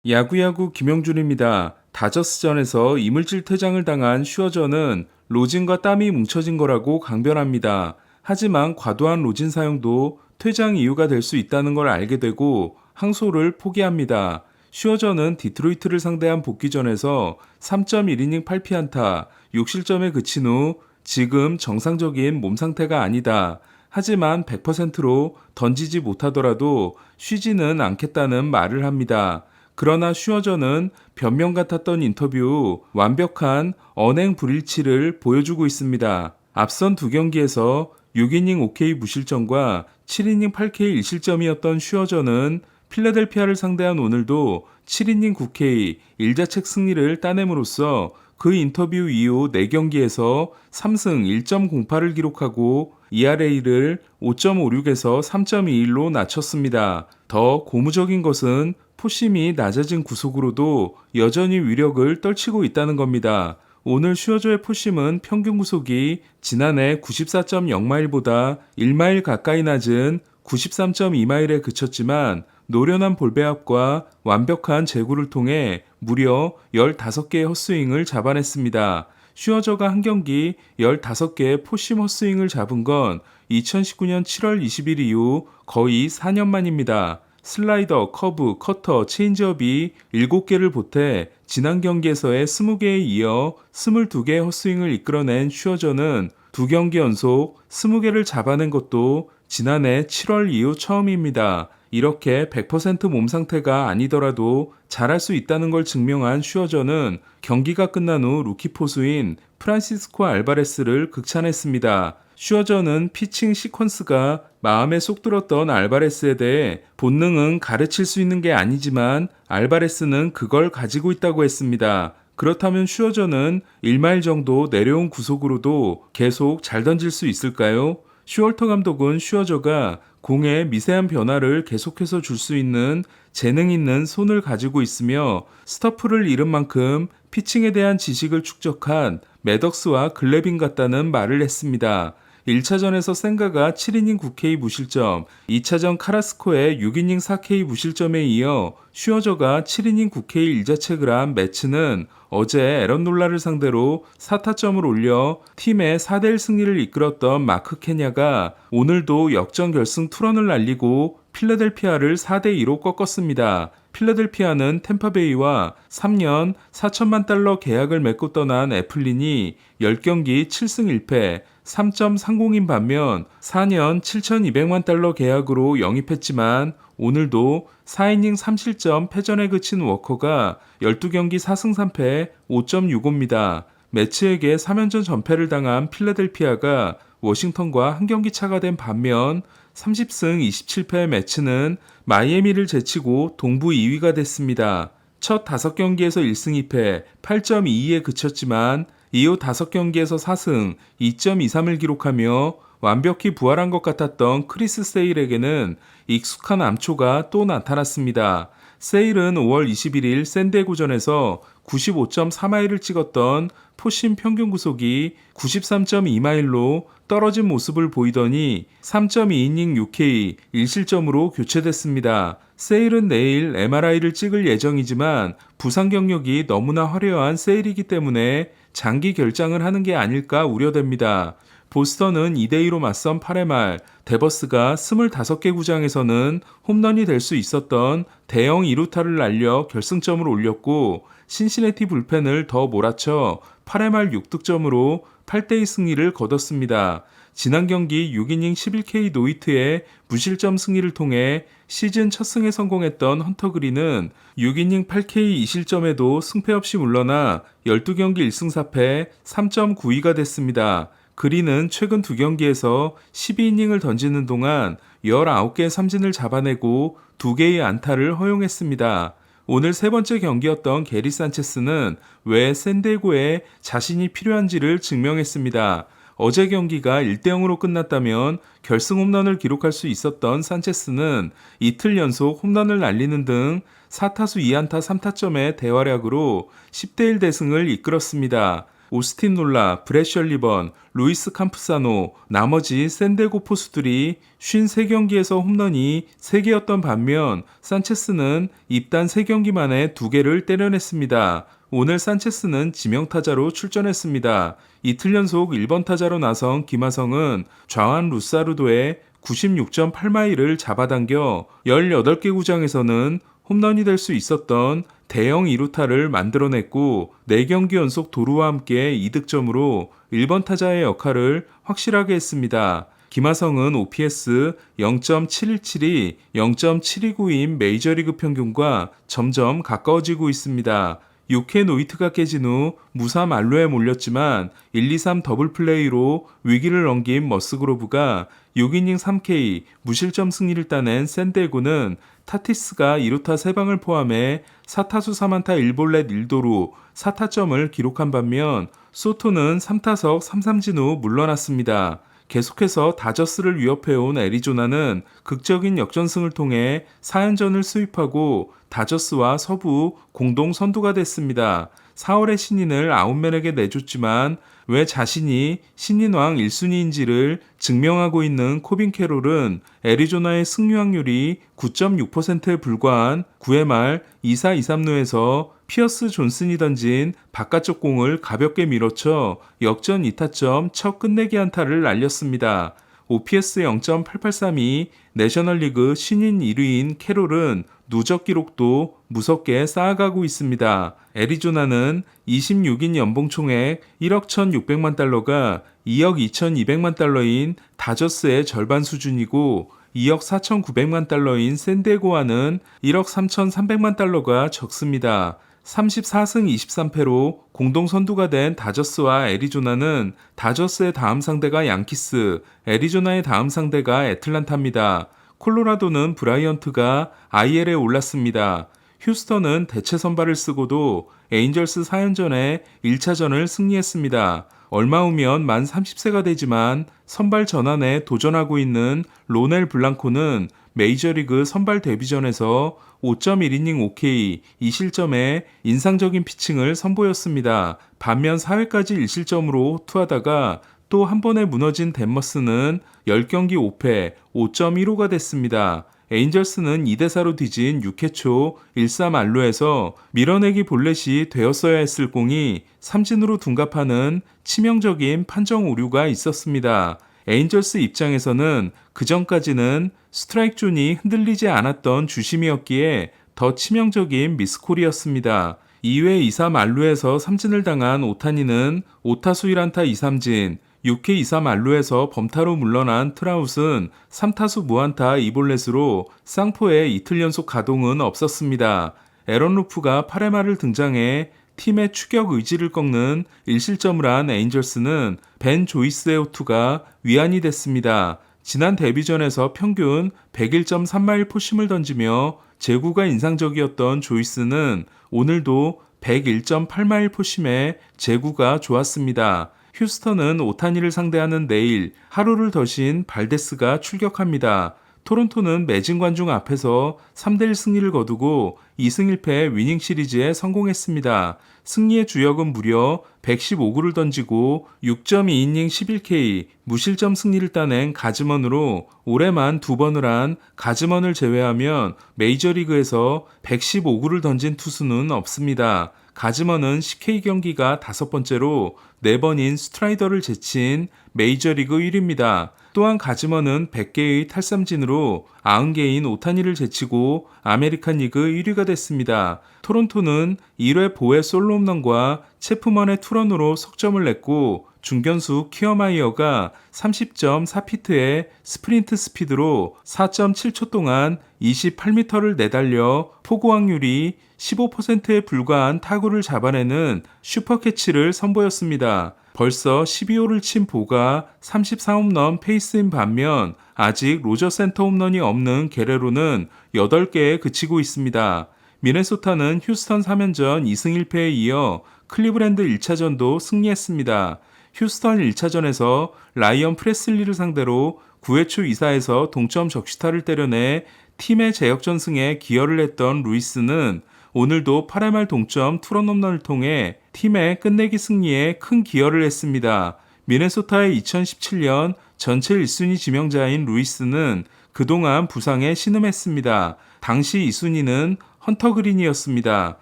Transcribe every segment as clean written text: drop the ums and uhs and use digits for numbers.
야구야구 김영준입니다. 다저스전에서 이물질 퇴장을 당한 슈어저는 로진과 땀이 뭉쳐진 거라고 강변합니다. 하지만 과도한 로진 사용도 퇴장 이유가 될 수 있다는 걸 알게 되고 항소를 포기합니다. 슈어저는 디트로이트를 상대한 복귀전에서 3.1이닝 8피안타, 6실점에 그친 후 지금 정상적인 몸 상태가 아니다. 하지만 100%로 던지지 못하더라도 쉬지는 않겠다는 말을 합니다. 그러나 슈어저는 변명 같았던 인터뷰 후 완벽한 언행 불일치를 보여주고 있습니다. 앞선 두 경기에서 6이닝 5K 무실점과 7이닝 8K 1실점이었던 슈어저는 필라델피아를 상대한 오늘도 7이닝 9K 1자책 승리를 따냄으로써 그 인터뷰 이후 4경기에서 3승 1.08을 기록하고 ERA를 5.56에서 3.21로 낮췄습니다. 더 고무적인 것은 포심이 낮아진 구속으로도 여전히 위력을 떨치고 있다는 겁니다. 오늘 슈어저의 포심은 평균 구속이 지난해 94.0마일보다 1마일 가까이 낮은 93.2마일에 그쳤지만 노련한 볼배합과 완벽한 제구를 통해 무려 15개의 헛스윙을 잡아냈습니다. 슈어저가 한 경기 15개의 포심 헛스윙을 잡은 건 2019년 7월 20일 이후 거의 4년 만입니다. 슬라이더, 커브, 커터, 체인지업이 7개를 보태 지난 경기에서의 20개에 이어 22개의 헛스윙을 이끌어낸 슈어저는 두 경기 연속 20개를 잡아낸 것도 지난해 7월 이후 처음입니다. 이렇게 100% 몸 상태가 아니더라도 잘할 수 있다는 걸 증명한 슈어저는 경기가 끝난 후 루키 포수인 프란시스코 알바레스를 극찬했습니다. 슈어저는 피칭 시퀀스가 마음에 쏙 들었던 알바레스에 대해 본능은 가르칠 수 있는 게 아니지만 알바레스는 그걸 가지고 있다고 했습니다. 그렇다면 슈어저는 1마일 정도 내려온 구속으로도 계속 잘 던질 수 있을까요? 슈얼터 감독은 슈어저가 공의 미세한 변화를 계속해서 줄 수 있는 재능 있는 손을 가지고 있으며 스터프를 잃은 만큼 피칭에 대한 지식을 축적한 매덕스와 글래빈 같다는 말을 했습니다. 1차전에서 생가가 7이닝 9K 무실점, 2차전 카라스코의 6이닝 4K 무실점에 이어 슈어저가 7이닝 9K 1자책을 한 매츠는 어제 에런 놀라를 상대로 4타점을 올려 팀의 4대1 승리를 이끌었던 마크 케냐가 오늘도 역전 결승 투런을 날리고 필라델피아를 4대2로 꺾었습니다. 필라델피아는 템파베이와 3년 4천만 달러 계약을 맺고 떠난 애플린이 10경기 7승 1패 3.30인 반면 4년 7,200만 달러 계약으로 영입했지만 오늘도 4이닝 3실점 패전에 그친 워커가 12경기 4승 3패 5.65입니다. 매츠에게 3연전 전패를 당한 필라델피아가 워싱턴과 한 경기 차가 된 반면 30승 27패의 매츠는 마이애미를 제치고 동부 2위가 됐습니다. 첫 5경기에서 1승 2패 8.22에 그쳤지만 이후 5경기에서 4승 2.23을 기록하며 완벽히 부활한 것 같았던 크리스 세일에게는 익숙한 암초가 또 나타났습니다. 세일은 5월 21일 샌디에고전에서 95.4마일을 찍었던 포심 평균 구속이 93.2마일로 떨어진 모습을 보이더니 3.2이닝 6K 1실점으로 교체됐습니다. 세일은 내일 MRI를 찍을 예정이지만 부상 경력이 너무나 화려한 세일이기 때문에 장기 결장을 하는 게 아닐까 우려됩니다. 보스턴은 2대2로 맞선 8회 말 데버스가 25개 구장에서는 홈런이 될 수 있었던 대형 2루타를 날려 결승점을 올렸고 신시내티 불펜을 더 몰아쳐 8회 말 6득점으로 8대2 승리를 거뒀습니다. 지난 경기 6이닝 11K 노히트의 무실점 승리를 통해 시즌 첫 승에 성공했던 헌터 그린은 6이닝 8K 2실점에도 승패 없이 물러나 12경기 1승 4패 3.92가 됐습니다. 그린은 최근 두 경기에서 12이닝을 던지는 동안 19개의 삼진을 잡아내고 2개의 안타를 허용했습니다. 오늘 세 번째 경기였던 게리 산체스는 왜 샌디에고에 자신이 필요한지를 증명했습니다. 어제 경기가 1대0으로 끝났다면 결승 홈런을 기록할 수 있었던 산체스는 이틀 연속 홈런을 날리는 등 4타수 2안타 3타점의 대활약으로 10대1 대승을 이끌었습니다. 오스틴 놀라, 브렛 셜리번, 루이스 캄프사노, 나머지 샌디에고 포수들이 53경기에서 홈런이 3개였던 반면 산체스는 입단 3경기 만에 2개를 때려냈습니다. 오늘 산체스는 지명타자로 출전했습니다. 이틀 연속 1번 타자로 나선 김하성은 좌완 루사르도의 96.8마일을 잡아당겨 18개 구장에서는 홈런이 될 수 있었던 대형 2루타를 만들어냈고 4경기 연속 도루와 함께 2득점으로 1번 타자의 역할을 확실하게 했습니다. 김하성은 OPS 0.717이 0.729인 메이저리그 평균과 점점 가까워지고 있습니다. 6회 노히트가 깨진 후 무사 만루에 몰렸지만 1, 2, 3 더블 플레이로 위기를 넘긴 머스그로브가 6이닝 3K 무실점 승리를 따낸 샌디에고는 타티스가 2루타 3방을 포함해 4타수 3안타 1볼넷 1도루 4타점을 기록한 반면 소토는 3타석 3삼진 후 물러났습니다. 계속해서 다저스를 위협해온 애리조나는 극적인 역전승을 통해 4연전을 수입하고 다저스와 서부 공동 선두가 됐습니다. 4월에 신인을 아웃맨에게 내줬지만 왜 자신이 신인왕 1순위인지를 증명하고 있는 코빈 캐롤은 애리조나의 승리 확률이 9.6%에 불과한 9회 말 2사 2삼루에서 피어스 존슨이 던진 바깥쪽 공을 가볍게 밀어쳐 역전 2타점 첫 끝내기 안타를 날렸습니다. OPS 0.883이 내셔널리그 신인 1위인 캐롤은 누적 기록도 무섭게 쌓아가고 있습니다. 애리조나는 26인 연봉 총액 1억 1,600만 달러가 2억 2,200만 달러인 다저스의 절반 수준이고 2억 4,900만 달러인 샌디에고와는 1억 3,300만 달러가 적습니다. 34승 23패로 공동 선두가 된 다저스와 애리조나는 다저스의 다음 상대가 양키스, 애리조나의 다음 상대가 애틀란타입니다. 콜로라도는 브라이언트가 IL에 올랐습니다. 휴스턴은 대체 선발을 쓰고도 에인절스 4연전에 1차전을 승리했습니다. 얼마 후면 만 30세가 되지만 선발 전환에 도전하고 있는 로넬 블랑코는 메이저리그 선발 데뷔전에서 5.1이닝 5K 2실점에 인상적인 피칭을 선보였습니다. 반면 4회까지 1실점으로 투하다가 또 한 번에 무너진 댄머스는 10경기 5패 5.15가 됐습니다. 에인절스는 2대4로 뒤진 6회 초 1-3안루에서 밀어내기 볼넷이 되었어야 했을 공이 삼진으로 둔갑하는 치명적인 판정 오류가 있었습니다. 에인절스 입장에서는 그전까지는 스트라이크 존이 흔들리지 않았던 주심이었기에 더 치명적인 미스콜이었습니다. 2회 2-3안루에서 삼진을 당한 오타니는 5타수 1안타 2삼진, 6회 2-3안루에서 범타로 물러난 트라웃은 3타수 무안타 2볼넷으로 쌍포의 이틀 연속 가동은 없었습니다. 에런 루프가 8회 말을 등장해 팀의 추격 의지를 꺾는 1실점을 한 에인절스는 벤 조이스의 호투가 위안이 됐습니다. 지난 데뷔전에서 평균 101.3마일 포심을 던지며 제구가 인상적이었던 조이스는 오늘도 101.8마일 포심에 제구가 좋았습니다. 휴스턴은 오타니를 상대하는 내일 하루를 더 쉰 발데스가 출격합니다. 토론토는 매진 관중 앞에서 3대1 승리를 거두고 2승 1패 위닝 시리즈에 성공했습니다. 승리의 주역은 무려 115구를 던지고 6.2이닝 11K 무실점 승리를 따낸 가즈먼으로 올해만 2번을 한 가즈먼을 제외하면 메이저리그에서 115구를 던진 투수는 없습니다. 가즈먼은 10K 경기가 5번째로 4번인 스트라이더를 제친 메이저리그 1위입니다. 또한 가즈먼은 100개의 탈삼진으로 90개인 오타니를 제치고 아메리칸 리그 1위가 됐습니다. 토론토는 1회 보의 솔로 홈런과 체프먼의 투런으로 석점을 냈고 중견수 키어마이어가 30.4피트의 스프린트 스피드로 4.7초 동안 28m를 내달려 포구 확률이 15%에 불과한 타구를 잡아내는 슈퍼캐치를 선보였습니다. 벌써 12호를 친 보가 34홈런 페이스인 반면 아직 로저 센터 홈런이 없는 게레로는 8개에 그치고 있습니다. 미네소타는 휴스턴 3연전 2승 1패에 이어 클리브랜드 1차전도 승리했습니다. 휴스턴 1차전에서 라이언 프레슬리를 상대로 9회 초 2사에서 동점 적시타를 때려내 팀의 재역전승에 기여를 했던 루이스는 오늘도 8회 말 동점 투런 홈런을 통해 팀의 끝내기 승리에 큰 기여를 했습니다. 미네소타의 2017년 전체 1순위 지명자인 루이스는 그동안 부상에 신음했습니다. 당시 2순위는 헌터 그린이었습니다.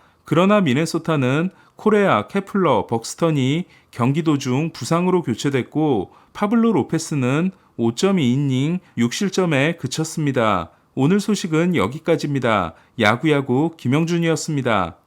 그러나 미네소타는 코레아, 케플러, 벅스턴이 경기 도중 부상으로 교체됐고 파블로 로페스는 5.2이닝 6실점에 그쳤습니다. 오늘 소식은 여기까지입니다. 야구야구 김영준이었습니다.